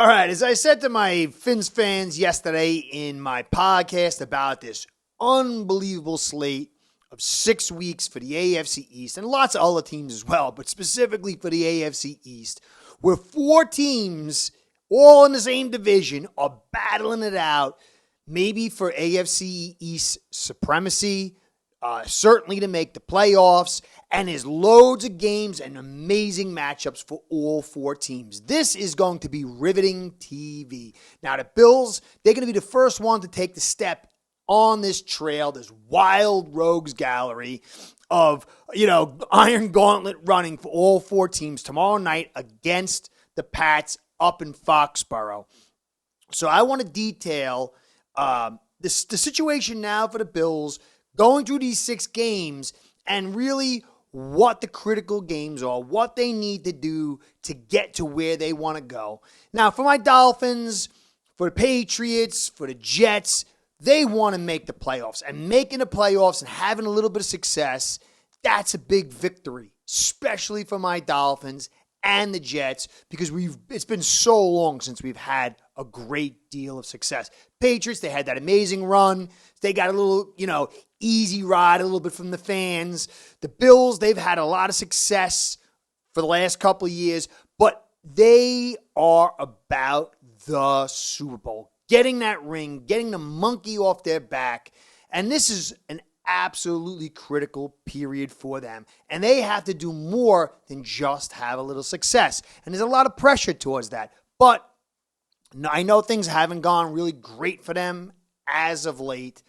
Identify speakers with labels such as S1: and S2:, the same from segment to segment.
S1: All right, as I said to my Finns fans yesterday in my podcast about this unbelievable slate of 6 weeks for the AFC East and lots of other teams as well, but specifically for the AFC East, where 4 teams all in the same division are battling it out, maybe for AFC East supremacy, certainly to make the playoffs, and there's loads of games and amazing matchups for all 4 teams. This is going to be riveting TV. Now, the Bills, they're going to be the first one to take the step on this trail, this wild rogues gallery of, iron gauntlet running for all 4 teams tomorrow night against the Pats up in Foxborough. So I want to detail the situation now for the Bills going through these 6 games and really what the critical games are, what they need to do to get to where they want to go. Now, for my Dolphins, for the Patriots, for the Jets, they want to make the playoffs. And making the playoffs and having a little bit of success, that's a big victory, especially for my Dolphins and the Jets, because it's been so long since we've had a great deal of success. Patriots, they had that amazing run. They got a little, easy ride a little bit from the fans. The Bills, they've had a lot of success for the last couple of years, but they are about the Super Bowl, getting that ring, getting the monkey off their back, and this is an absolutely critical period for them. And they have to do more than just have a little success. And there's a lot of pressure towards that. But I know things haven't gone really great for them as of late.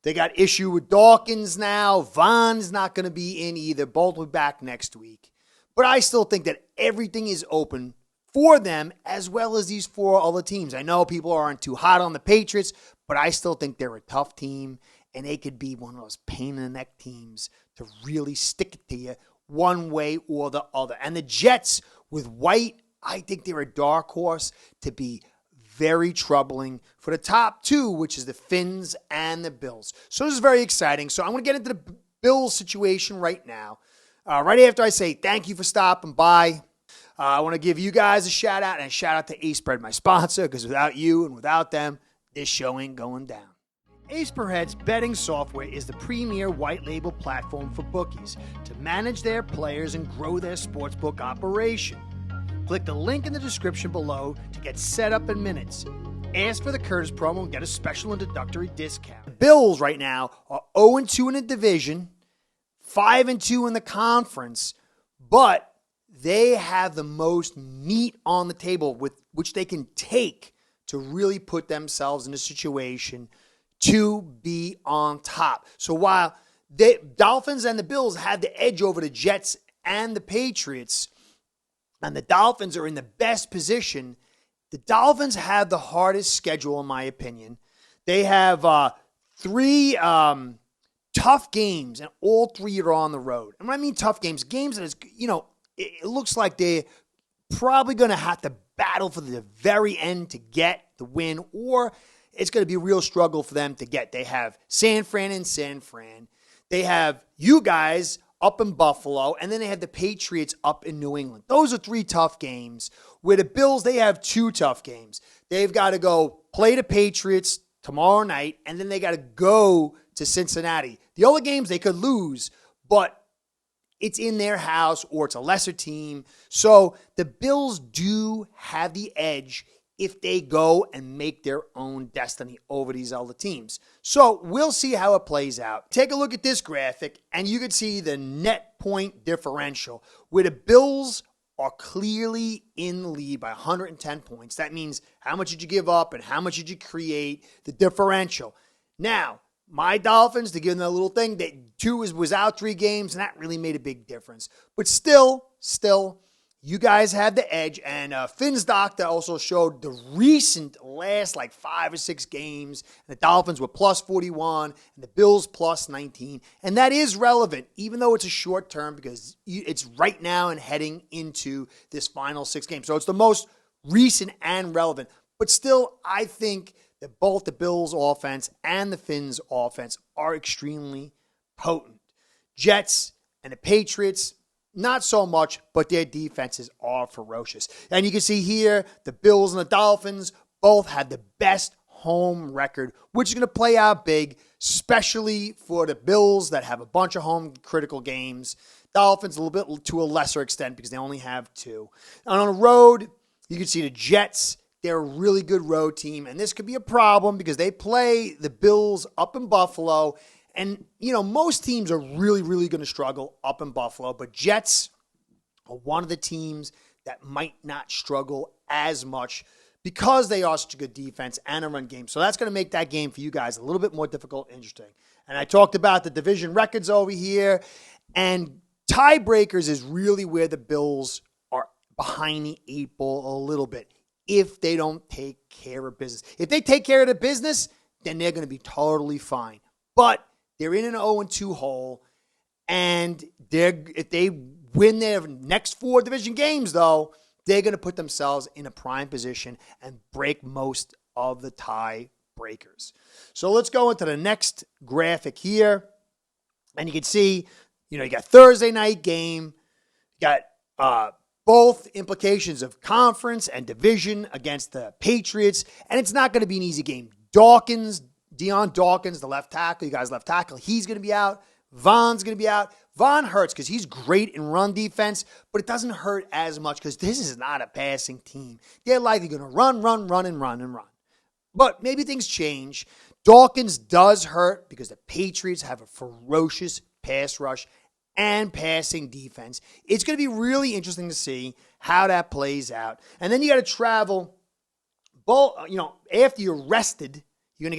S1: They got issue with Dawkins now. Vaughn's not going to be in either. Both will be back next week. But I still think that everything is open for them as well as these 4 other teams. I know people aren't too hot on the Patriots, but I still think they're a tough team. And they could be one of those pain-in-the-neck teams to really stick it to you one way or the other. And the Jets with White, I think they're a dark horse to be very troubling for the top 2, which is the Finns and the Bills. So this is very exciting. So I'm going to get into the Bills situation right now. Right after I say thank you for stopping by. I want to give you guys a shout-out and a shout-out to A-Spread, my sponsor, because without you and without them, this show ain't going down. Ace Per Head's betting software is the premier white label platform for bookies to manage their players and grow their sportsbook operation. Click the link in the description below to get set up in minutes. Ask for the Curtis promo and get a special introductory discount. The Bills right now are 0-2 in the division, 5-2 in the conference, but they have the most meat on the table with which they can take to really put themselves in a situation to be on top. So while the Dolphins and the Bills had the edge over the Jets and the Patriots, and the Dolphins are in the best position, the Dolphins have the hardest schedule, in my opinion. They have 3 tough games, and all 3 are on the road. And when I mean tough games that is, it looks like they're probably going to have to battle for the very end to get the win, or it's going to be a real struggle for them to get. They have San Fran in San Fran. They have you guys up in Buffalo, and then they have the Patriots up in New England. Those are 3 tough games. Where the Bills, they have 2 tough games. They've got to go play the Patriots tomorrow night, and then they got to go to Cincinnati. The other games they could lose, but it's in their house or it's a lesser team. So the Bills do have the edge if they go and make their own destiny over these other teams. So we'll see how it plays out. Take a look at this graphic, and you can see the net point differential, where the Bills are clearly in the lead by 110 points. That means how much did you give up and how much did you create, the differential. Now, my Dolphins, to give them a little thing, that 2 was out 3 games, and that really made a big difference. But still, you guys have the edge, and Finn's doctor also showed the recent last 5 or 6 games. And the Dolphins were plus 41, and the Bills plus 19. And that is relevant, even though it's a short term, because it's right now and heading into this final 6 games. So it's the most recent and relevant. But still, I think that both the Bills' offense and the Finns' offense are extremely potent. Jets and the Patriots, not so much, but their defenses are ferocious. And you can see here, the Bills and the Dolphins both had the best home record, which is going to play out big, especially for the Bills that have a bunch of home critical games. Dolphins a little bit to a lesser extent because they only have 2. And on the road, you can see the Jets. They're a really good road team, and this could be a problem because they play the Bills up in Buffalo. And, most teams are really, really going to struggle up in Buffalo, but Jets are one of the teams that might not struggle as much because they are such a good defense and a run game. So that's going to make that game for you guys a little bit more difficult and interesting. And I talked about the division records over here, and tiebreakers is really where the Bills are behind the 8 ball a little bit if they don't take care of business. If they take care of the business, then they're going to be totally fine. But they're in an 0-2 hole, and if they win their next 4 division games, though, they're going to put themselves in a prime position and break most of the tie breakers. So let's go into the next graphic here, and you can see, you got Thursday night game, you got both implications of conference and division against the Patriots, and it's not going to be an easy game. Deion Dawkins, the left tackle, you guys left tackle, he's going to be out. Von's going to be out. Von hurts because he's great in run defense, but it doesn't hurt as much because this is not a passing team. They're likely going to run. But maybe things change. Dawkins does hurt because the Patriots have a ferocious pass rush and passing defense. It's going to be really interesting to see how that plays out. And then you got to travel. After you're rested, you're going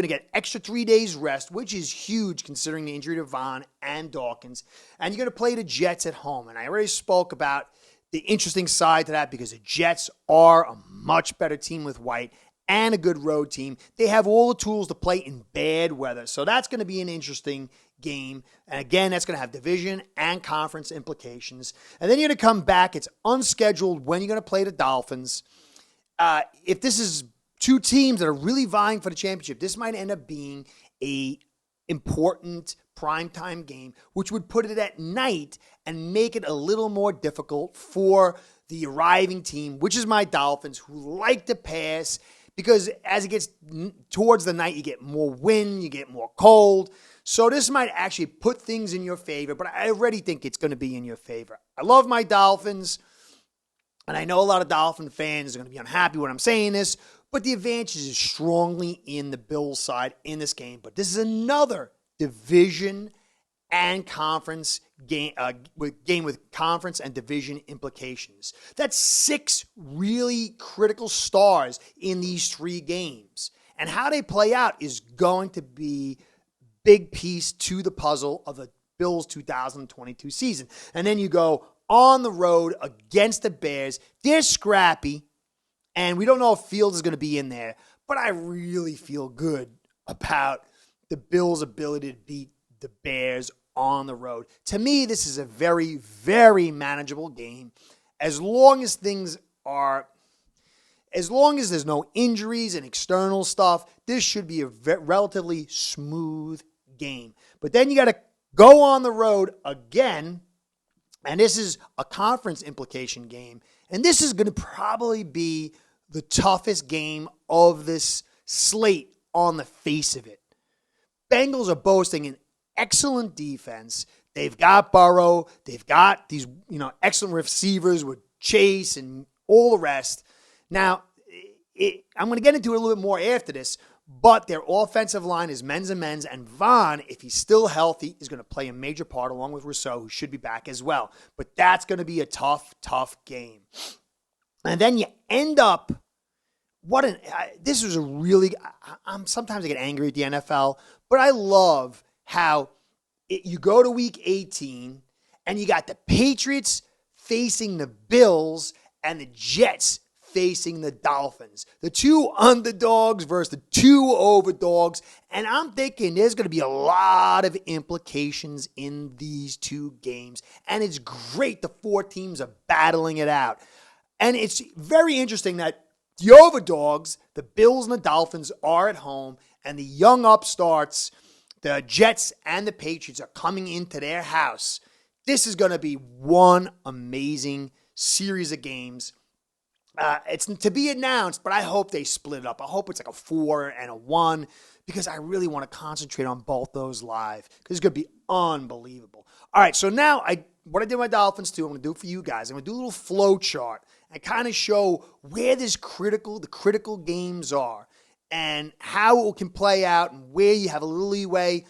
S1: to get extra 3 days rest, which is huge considering the injury to Von and Dawkins. And you're going to play the Jets at home. And I already spoke about the interesting side to that because the Jets are a much better team with White and a good road team. They have all the tools to play in bad weather. So that's going to be an interesting game. And again, that's going to have division and conference implications. And then you're going to come back. It's unscheduled when you're going to play the Dolphins. If this is 2 teams that are really vying for the championship, this might end up being a important primetime game, which would put it at night and make it a little more difficult for the arriving team, which is my Dolphins, who like to pass because as it gets towards the night, you get more wind, you get more cold. So this might actually put things in your favor, but I already think it's going to be in your favor. I love my Dolphins, and I know a lot of Dolphin fans are going to be unhappy when I'm saying this, but the advantage is strongly in the Bills side in this game. But this is another division and conference game with conference and division implications. That's 6 really critical stars in these 3 games. And how they play out is going to be a big piece to the puzzle of the Bills 2022 season. And then you go on the road against the Bears. They're scrappy. And we don't know if Fields is going to be in there, but I really feel good about the Bills' ability to beat the Bears on the road. To me, this is a very, very manageable game. As long as there's no injuries and external stuff, this should be a relatively smooth game. But then you got to go on the road again, and this is a conference implication game. And this is going to probably be the toughest game of this slate on the face of it. Bengals are boasting an excellent defense. They've got Burrow. They've got these, excellent receivers with Chase and all the rest. Now, I'm going to get into it a little bit more after this, but their offensive line is men's and men's, and Von, if he's still healthy, is going to play a major part along with Rousseau, who should be back as well. But that's going to be a tough, tough game. And then you end up, sometimes I get angry at the NFL, but I love how you go to week 18 and you got the Patriots facing the Bills and the Jets facing the Dolphins. The 2 underdogs versus the 2 overdogs. And I'm thinking there's going to be a lot of implications in these 2 games. And it's great the 4 teams are battling it out. And it's very interesting that the overdogs, the Bills and the Dolphins, are at home, and the young upstarts, the Jets and the Patriots, are coming into their house This is going to be one amazing series of games. It's to be announced, but I hope they split it up. I hope it's like a 4 and a 1 because I really want to concentrate on both those live because it's going to be unbelievable. All right, so now what I did with my Dolphins too, I'm going to do it for you guys. I'm going to do a little flow chart and kind of show where the critical games are and how it can play out and where you have a little leeway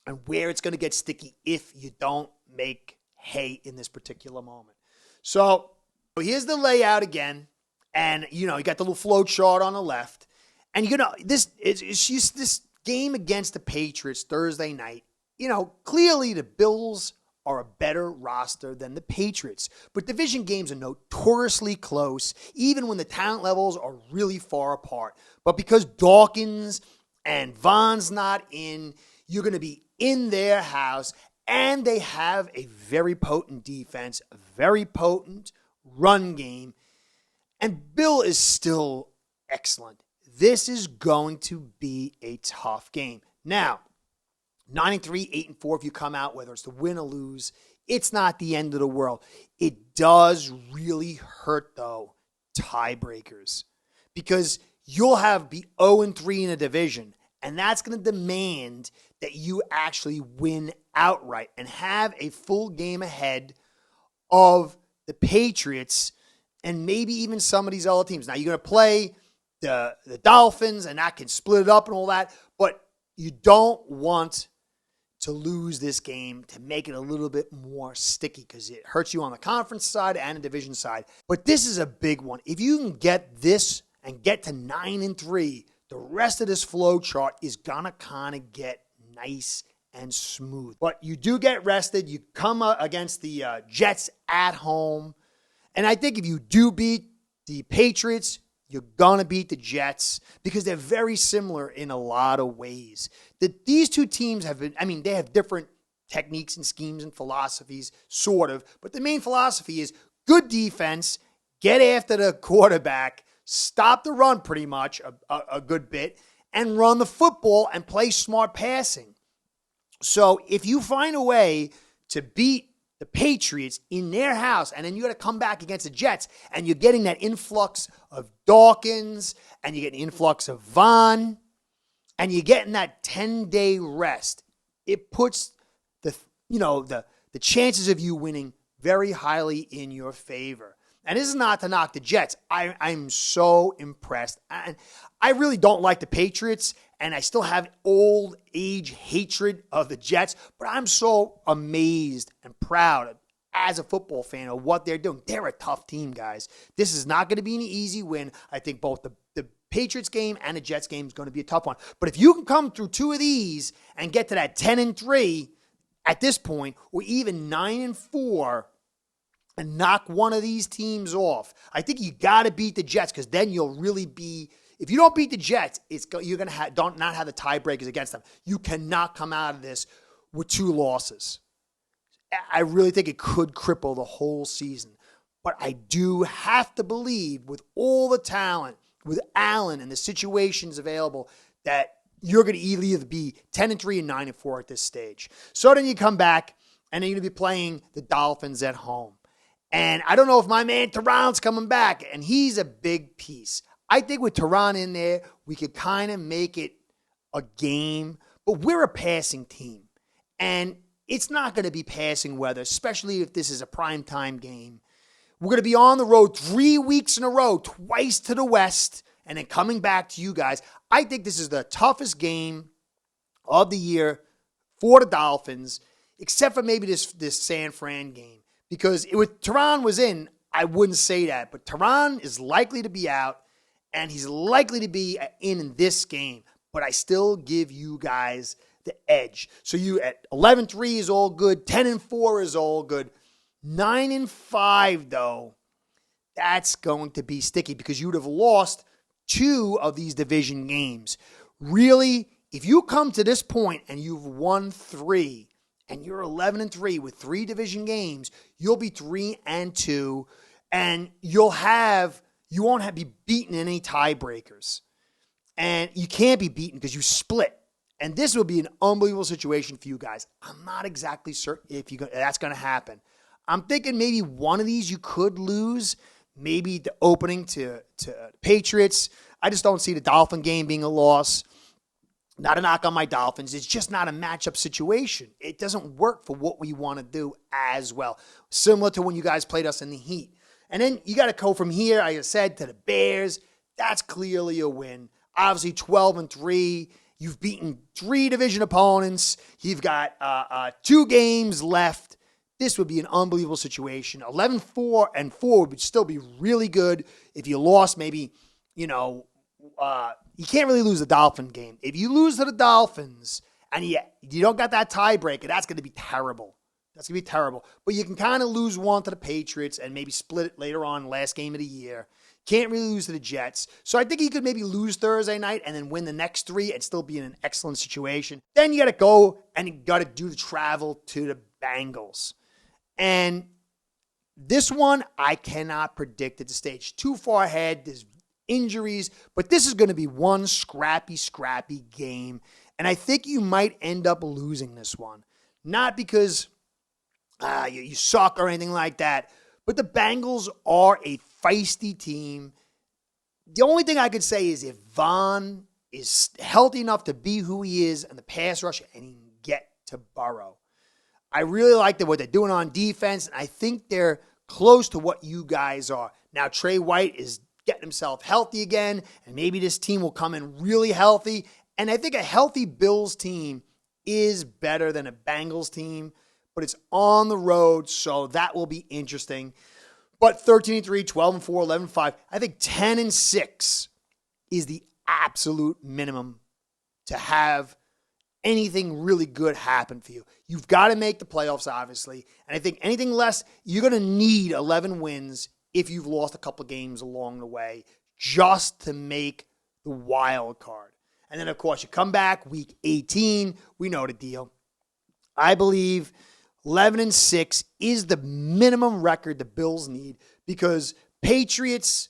S1: and where it's going to get sticky if you don't make hay in this particular moment. So here's the layout again, and you got the little flow chart on the left, and it's just this game against the Patriots Thursday night. Clearly the Bills are a better roster than the Patriots, but division games are notoriously close, even when the talent levels are really far apart. But because Dawkins and Von's not in, you're going to be in their house, and they have a very potent defense, a very potent run game, and Bill is still excellent. This is going to be a tough game. Now, 9-3, 8-4, if you come out, whether it's to win or lose, it's not the end of the world. It does really hurt, though, tiebreakers, because you'll be 0-3 in a division, and that's going to demand that you actually win outright and have a full game ahead of the Patriots and maybe even some of these other teams. Now, you're going to play the Dolphins, and that can split it up and all that, but you don't want to lose this game to make it a little bit more sticky because it hurts you on the conference side and the division side. But this is a big one. If you can get this and get to 9-3, the rest of this flow chart is going to kind of get nice and smooth. But you do get rested. You come against the Jets at home. And I think if you do beat the Patriots, you're going to beat the Jets because they're very similar in a lot of ways. These two teams they have different techniques and schemes and philosophies, sort of. But the main philosophy is good defense, get after the quarterback, stop the run pretty much a good bit, and run the football and play smart passing. So if you find a way to beat the Patriots in their house, and then you got to come back against the Jets, and you're getting that influx of Dawkins, and you get an influx of Von, and you're getting that 10-day rest. It puts the chances of you winning very highly in your favor. And this is not to knock the Jets. I'm so impressed. And I really don't like the Patriots, and I still have old age hatred of the Jets, but I'm so amazed and proud as a football fan of what they're doing. They're a tough team, guys. This is not going to be an easy win. I think both the Patriots game and the Jets game is going to be a tough one. But if you can come through two of these and get to that 10-3 at this point, or even 9-4, and knock one of these teams off, I think you got to beat the Jets because then you'll really be. If you don't beat the Jets, you're going to not have the tiebreakers against them. You cannot come out of this with 2 losses. I really think it could cripple the whole season. But I do have to believe with all the talent, with Allen and the situations available, that you're going to either be 10-3 and 9-4 at this stage. So then you come back, and then you're going to be playing the Dolphins at home. And I don't know if my man Teron's coming back, and he's a big piece. I think with Teron in there, we could kind of make it a game, but we're a passing team. And it's not going to be passing weather, especially if this is a primetime game. We're going to be on the road 3 weeks in a row, twice to the West, and then coming back to you guys. I think this is the toughest game of the year for the Dolphins, except for maybe this San Fran game. Because with Teron was in, I wouldn't say that. But Teron is likely to be out, and he's likely to be in this game. But I still give you guys the edge. So you at 11-3 is all good. 10-4 is all good. 9-5, though, that's going to be sticky because you would have lost 2 of these division games. Really, if you come to this point and you've won 3 and you're 11-3 with 3 division games, you'll be 3-2, and you won't be beaten in any tiebreakers. And you can't be beaten because you split. And this will be an unbelievable situation for you guys. I'm not exactly certain if that's going to happen. I'm thinking maybe one of these you could lose, maybe the opening to Patriots. I just don't see the Dolphin game being a loss. Not a knock on my Dolphins. It's just not a matchup situation. It doesn't work for what we want to do as well. Similar to when you guys played us in the Heat. And then you got to go from here, like I said, to the Bears. That's clearly a win. Obviously, 12-3. You've beaten 3 division opponents. You've got 2 games left. This would be an unbelievable situation. 11-4 would still be really good. If you lost, maybe, you can't really lose the Dolphin game. If you lose to the Dolphins and you don't got that tiebreaker, that's going to be terrible. That's going to be terrible. But you can kind of lose one to the Patriots and maybe split it later on, last game of the year. Can't really lose to the Jets. So I think you could maybe lose Thursday night and then win the next 3 and still be in an excellent situation. Then you got to go and you got to do the travel to the Bengals. And this one, I cannot predict at the stage. Too far ahead. There's injuries. But this is going to be one scrappy game. And I think you might end up losing this one. Not because you suck or anything like that. But the Bengals are a feisty team. The only thing I could say is if Vaughn is healthy enough to be who he is in the pass rush and he can get to Burrow. I really like what they're doing on defense, and I think they're close to what you guys are. Now, Trey White is getting himself healthy again, and maybe this team will come in really healthy. And I think a healthy Bills team is better than a Bengals team. But it's on the road, so that will be interesting. But 13-3, 12-4, 11-5, I think 10-6 is the absolute minimum to have anything really good happen for you. You've got to make the playoffs, obviously. And I think anything less, you're going to need 11 wins if you've lost a couple games along the way just to make the wild card. And then, of course, you come back week 18. We know the deal. I believe 11-6 is the minimum record the Bills need because Patriots,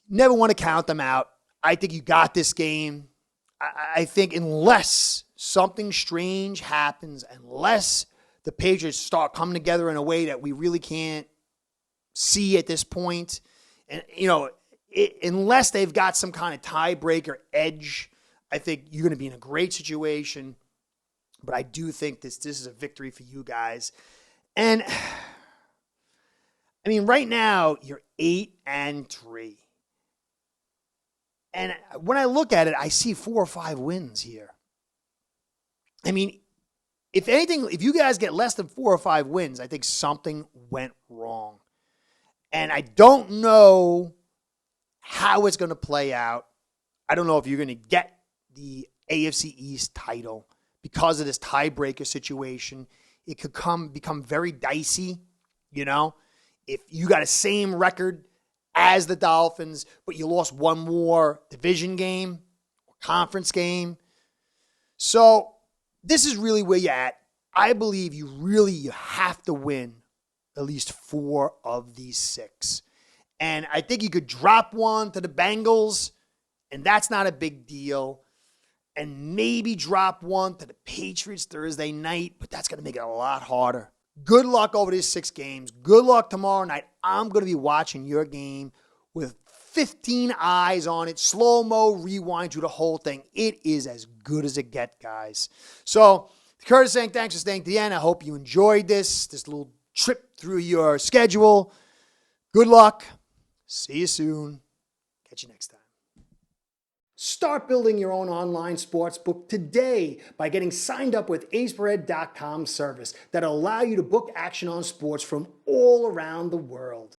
S1: never want to count them out. I think you got this game. I think unless something strange happens, unless the Patriots start coming together in a way that we really can't see at this point, and unless they've got some kind of tiebreaker edge, I think you're going to be in a great situation. But I do think this is a victory for you guys. And, I mean, right now, you're 8-3. And when I look at it, I see 4 or 5 wins here. I mean, if anything, if you guys get less than 4 or 5 wins, I think something went wrong. And I don't know how it's going to play out. I don't know if you're going to get the AFC East title. Because of this tiebreaker situation, it could become very dicey, If you got a same record as the Dolphins, but you lost one more division game or conference game. So this is really where you're at. I believe you have to win at least 4 of these 6. And I think you could drop one to the Bengals, and that's not a big deal. And maybe drop one to the Patriots Thursday night, but that's going to make it a lot harder. Good luck over these 6 games. Good luck tomorrow night. I'm going to be watching your game with 15 eyes on it. Slow-mo, rewind through the whole thing. It is as good as it gets, guys. So, Curtis saying thanks for staying to the end. I hope you enjoyed this little trip through your schedule. Good luck. See you soon. Catch you next time. Start building your own online sportsbook today by getting signed up with AceBread.com service that'll allow you to book action on sports from all around the world.